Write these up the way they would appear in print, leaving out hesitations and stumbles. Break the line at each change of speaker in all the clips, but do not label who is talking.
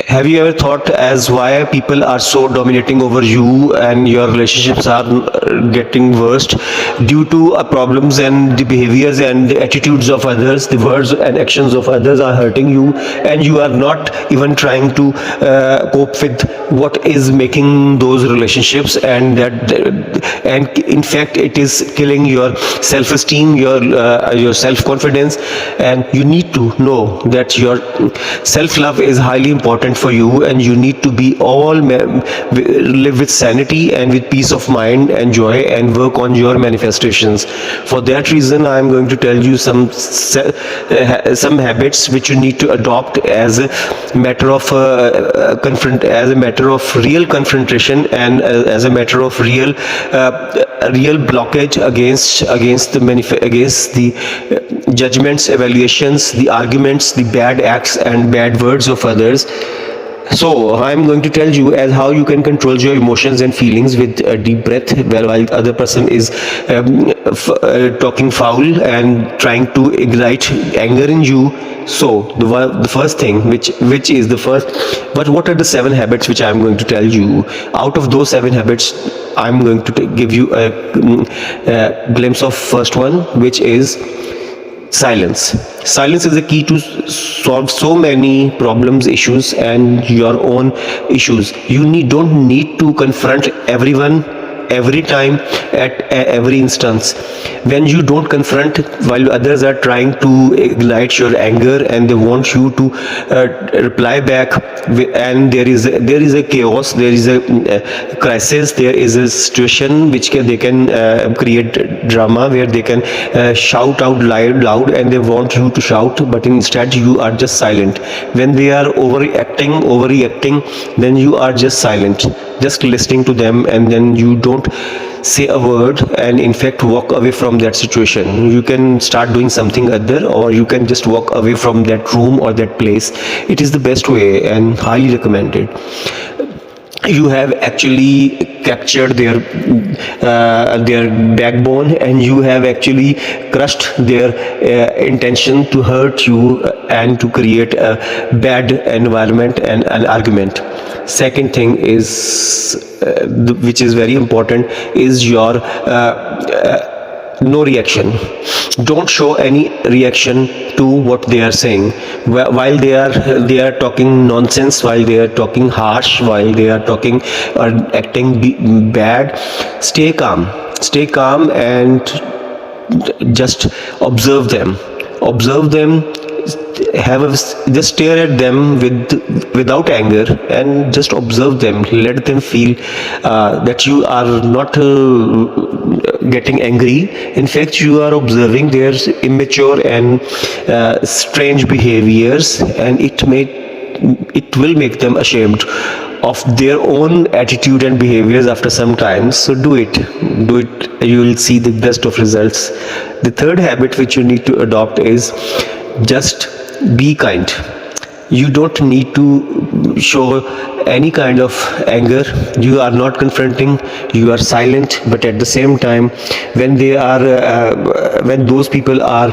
Have you ever thought as why people are so dominating over you and your relationships are getting worse due to problems and the behaviors and the attitudes of others, the words and actions of others are hurting you, and you are not even trying to cope with what is making those relationships, and in fact it is killing your self-esteem, your self-confidence. And you need to know that your self-love is highly important for you, and you need to be live with sanity and with peace of mind and joy and work on your manifestations. For that reason, I am going to tell you some habits which you need to adopt as a matter of as a matter of real confrontation, and as a matter of real blockage against the judgments, evaluations, the arguments, the bad acts and bad words of others. So I'm going to tell you as how you can control your emotions and feelings with a deep breath while the other person is talking foul and trying to ignite anger in you. So the first thing, which is the first, but what are the 7 habits which I'm going to tell you? Out of those 7 habits, I'm going to give you a glimpse of first one, which is silence. Silence is the key to solve so many problems, issues, and your own issues. Don't need to confront everyone every time, at every instance. When you don't confront while others are trying to ignite your anger and they want you to reply back, and there is a chaos, there is a crisis, there is a situation they can create drama where they can shout out loud and they want you to shout, but instead you are just silent. When they are overreacting, then you are just silent, just listening to them, and then you don't say a word, and in fact walk away from that situation. You can start doing something other, or you can just walk away from that room or that place. It is the best way and highly recommended. You have actually captured their backbone, and you have actually crushed their intention to hurt you and to create a bad environment and an argument. Second thing is which is very important, is your no reaction. Don't show any reaction to what they are saying. While they are talking nonsense, while they are talking harsh, while they are talking or acting bad, stay calm and just observe them. Just stare at them without anger, and just observe them. Let them feel that you are not getting angry. In fact, you are observing their immature and strange behaviors, and it will make them ashamed of their own attitude and behaviors after some time. So do it. You will see the best of results. The third habit which you need to adopt is just be kind. You don't need to show any kind of anger. You are not confronting, you are silent, but at the same time, when those people are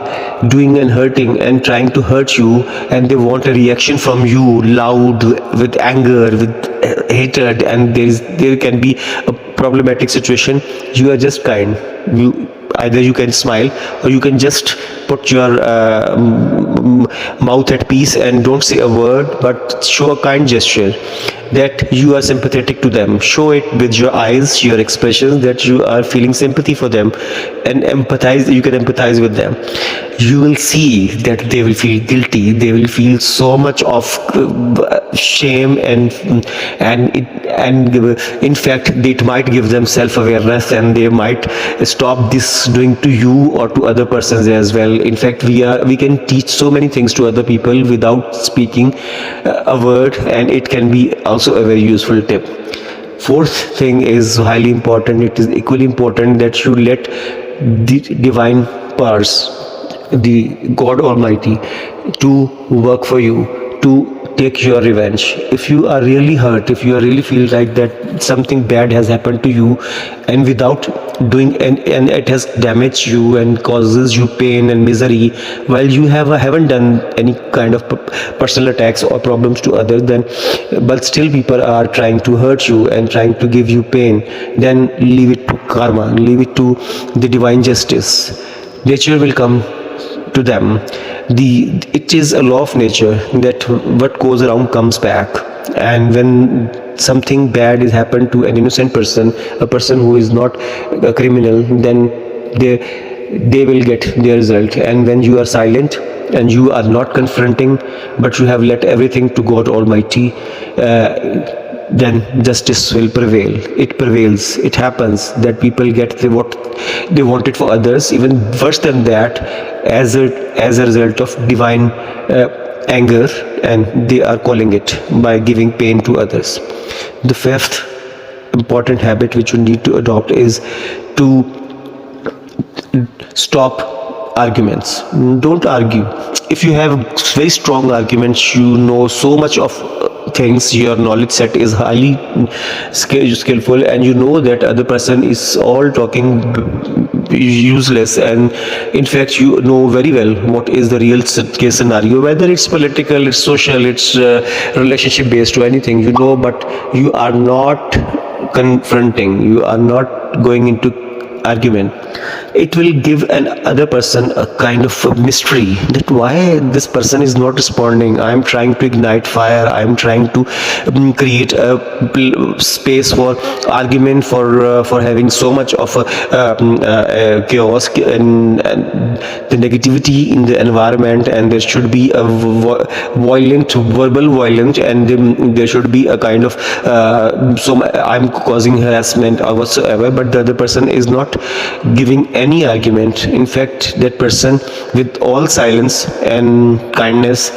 doing and hurting and trying to hurt you, and they want a reaction from you, loud, with anger, with hatred, and there can be a problematic situation, you are just kind. Either you can smile, or you can just put your mouth at peace and don't say a word, but show a kind gesture that you are sympathetic to them. Show it with your eyes, your expressions, that you are feeling sympathy for them, and you can empathize with them. You will see that they will feel guilty, they will feel so much of shame, and in fact it might give them self-awareness, and they might stop this doing to you or to other persons as well. In fact, we can teach so many things to other people without speaking a word, and it can be also a very useful tip. Fourth thing is highly important. It is equally important that you let the divine powers, the God Almighty, to work for you, to take your revenge. If you are really hurt, if you are really feel like that something bad has happened to you, and without doing, and it has damaged you and causes you pain and misery, while you haven't done any kind of personal attacks or problems to others, then but still people are trying to hurt you and trying to give you pain, then leave it to karma, leave it to the divine justice. Nature will come to them. It is a law of nature that what goes around comes back. And when something bad is happened to an innocent person, a person who is not a criminal, then they will get their result. And when you are silent and you are not confronting, but you have let everything to God Almighty, then justice will prevail. It prevails. It happens that people get what they wanted for others, even worse than that, as a result of divine anger, and they are calling it by giving pain to others. The fifth important habit which you need to adopt is to stop arguments. Don't argue. If you have very strong arguments, you know so much of things, your knowledge set is highly skillful, and you know that other person is all talking useless, and in fact you know very well what is the real case scenario, whether it's political, it's social, it's relationship based or anything, you know, but you are not confronting, you are not going into argument. It will give an other person a kind of a mystery that why this person is not responding. I am trying to ignite fire, I am trying to create a space for argument, for having so much of chaos and the negativity in the environment, and there should be a violent verbal violence, and there should be a kind of so I'm causing harassment or whatsoever, but the other person is not giving any argument. In fact, that person with all silence and kindness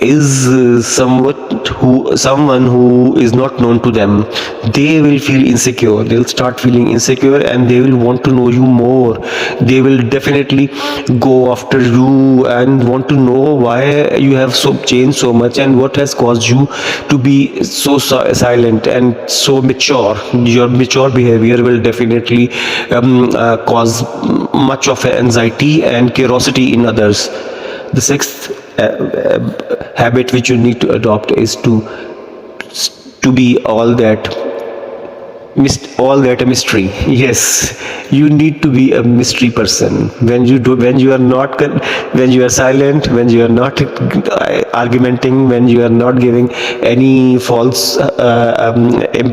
is someone who is not known to them. They will feel insecure, they'll start feeling insecure, and they will want to know you more. They will definitely go after you and want to know why you have changed so much and what has caused you to be so silent and so mature. Your mature behavior will definitely cause much of anxiety and curiosity in others. The sixth habit which you need to adopt is to be all that a mystery. Yes, you need to be a mystery person. When you are silent, when you are not argumenting, when you are not giving any false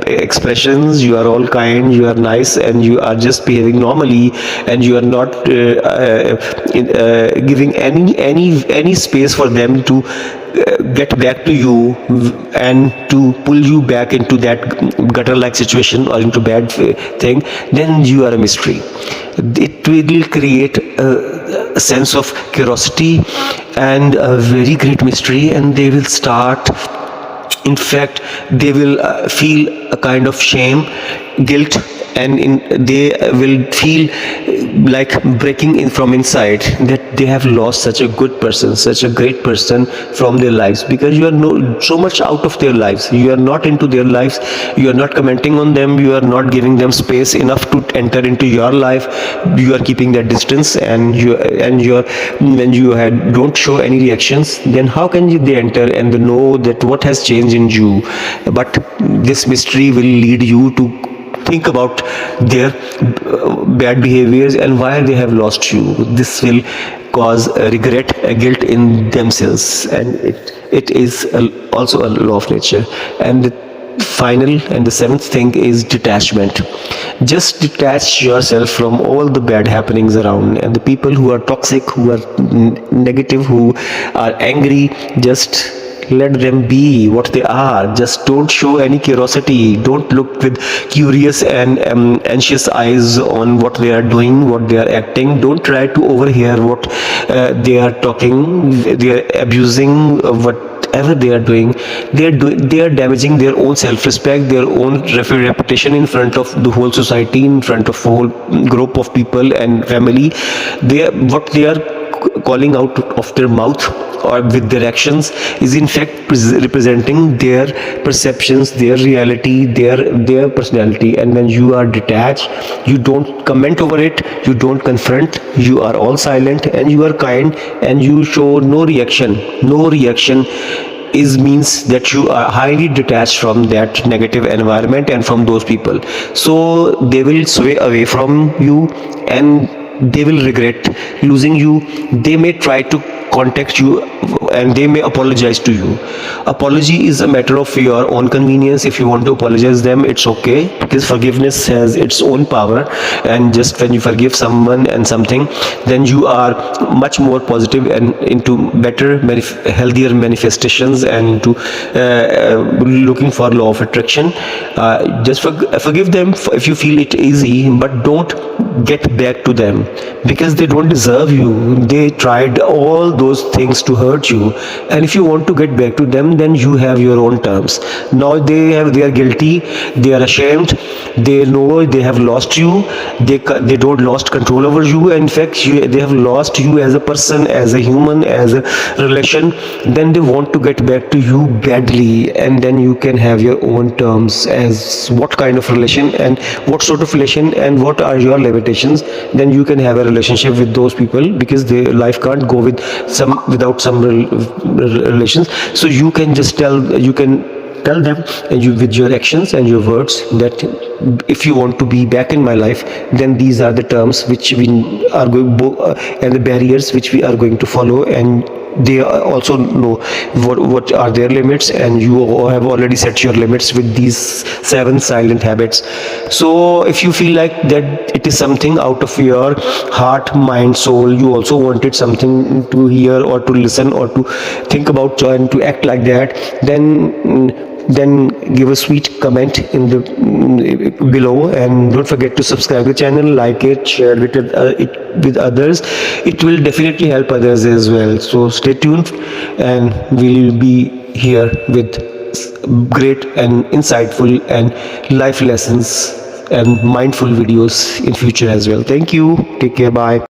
expressions, you are all kind, you are nice, and you are just behaving normally, and you are not giving any space for them to get back to you and to pull you back into that gutter like situation or into bad thing, then you are a mystery. It will create a sense of curiosity and a very great mystery, and they will start, in fact they will feel a kind of shame, guilt, and they will feel like breaking in from inside, that they have lost such a good person, such a great person from their lives, because you are so much out of their lives. You are not into their lives, you are not commenting on them, you are not giving them space enough to enter into your life. You are keeping that distance, and when you don't show any reactions, then how can they enter and know that what has changed in you? But this mystery will lead you to think about their bad behaviors and why they have lost you. This will cause regret, guilt in themselves, and it is also a law of nature. And the final and the seventh thing is detachment. Just detach yourself from all the bad happenings around, and the people who are toxic, who are negative, who are angry, just let them be what they are. Just don't show any curiosity. Don't look with curious and anxious eyes on what they are doing, what they are acting. Don't try to overhear what they are talking. They are abusing whatever they are doing. They are damaging their own self-respect, their own reputation in front of the whole society, in front of a whole group of people and family. What they are calling out of their mouth or with their actions is in fact representing their perceptions, their reality, their personality. And when you are detached, you don't comment over it, you don't confront, you are all silent and you are kind and you show no reaction. No reaction is means that you are highly detached from that negative environment and from those people. So they will sway away from you and they will regret losing you. They may try to contact you and they may apologize to you. Apology is a matter of your own convenience. If you want to apologize them, it's okay, because forgiveness has its own power. And just when you forgive someone and something, then you are much more positive and into better healthier manifestations and to looking for law of attraction. Just forgive them if you feel it easy, but don't get back to them, because they don't deserve you. They tried all those things to hurt you, and if you want to get back to them, then you have your own terms. Now they are guilty, they are ashamed, they know they have lost you, they don't lost control over you. In fact, they have lost you as a person, as a human, as a relation. Then they want to get back to you badly, and then you can have your own terms as what kind of relation and what sort of relation and what are your limitations. Then you can have a relationship with those people, because their life can't go without some relations. So you can just tell them, and you with your actions and your words, that if you want to be back in my life, then these are the terms which we are going and the barriers which we are going to follow. And they also know what are their limits, and you have already set your limits with these 7 silent habits. So if you feel like that it is something out of your heart, mind, soul, you also wanted something to hear or to listen or to think about and to act like that, then give a sweet comment in the below, and don't forget to subscribe to the channel, like it, share it with others. It will definitely help others as well. So stay tuned, and we'll be here with great and insightful and life lessons and mindful videos in future as well. Thank you, take care, bye.